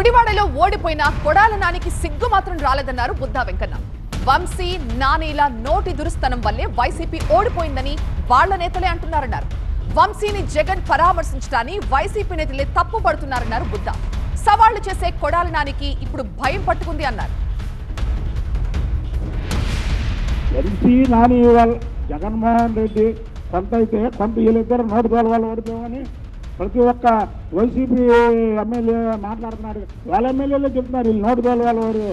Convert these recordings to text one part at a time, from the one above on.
గుడివాడలో ఓడిపోయిన కొడాల నానికి సిగ్గు మాత్రం రాలేదన్నారు బుద్ధా వెంకన్న. వంశీ నానీల నోటి దురుస్తనం వల్లే వైసీపీ ఓడిపోయిందని వాళ్ల నేతలే అంటున్నారన్నారు. వంశీని జగన్ పరామర్శించడాన్ని వైసీపీ నేతలే తప్పుపడుతున్నారన్నారు బుద్ధా. సవాళ్లు చేసే కొడాల నానికి ఇప్పుడు భయం పట్టుకుంది అన్నారు. ఎంపీ నాని జగన్మోహన్ రెడ్డి కొంత అయితే కొంత వీళ్ళిద్దరు నోటి వాళ్ళు ఓడిపోయామని ప్రతి ఒక్క వైసీపీ ఎమ్మెల్యే మాట్లాడుతున్నాడు. వాళ్ళ ఎమ్మెల్యేలే చెప్తున్నారు వీళ్ళు నోటి వాళ్ళు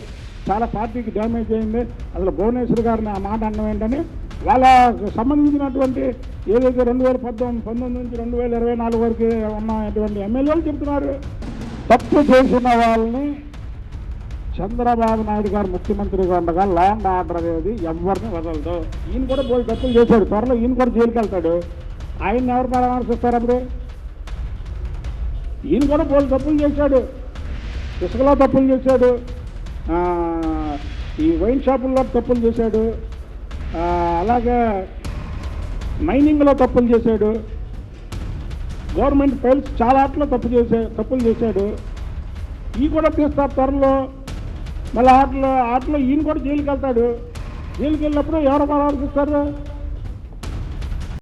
చాలా పార్టీకి డ్యామేజ్ అయింది, అసలు భువనేశ్వర్ గారిని ఆ మాట అన్నం ఏంటని వాళ్ళకు సంబంధించినటువంటి ఏదైతే 2019 నుంచి 2024 వరకు ఉన్నటువంటి ఎమ్మెల్యేలు చెప్తున్నారు. తప్పు చేసిన వాళ్ళని చంద్రబాబు నాయుడు గారు ముఖ్యమంత్రిగా ఉండగా లా అండ్ ఆర్డర్ అనేది ఎవరిని వదలదు. ఈయన కూడా పోయి తప్పులు చేశాడు, త్వరలో ఈయన కూడా జైలుకి వెళ్తాడు. ఆయన్ని ఎవరు పరామర్శిస్తారు? అప్పుడు ఈయన కూడా పోయి తప్పులు చేశాడు, ఇసుకలో తప్పులు చేశాడు, ఈ వైన్ షాపుల్లో తప్పులు చేశాడు, అలాగే మైనింగ్లో తప్పులు చేశాడు, గవర్నమెంట్ ఫైల్స్ చాలా తప్పులు చేశాడు. ఈ కూడా తీస్తారు త్వరలో. మళ్ళీ ఆటలో ఈయన కూడా జైలుకి వెళ్తాడు. జైలుకి వెళ్ళినప్పుడు ఎవరు పరామర్శిస్తారు?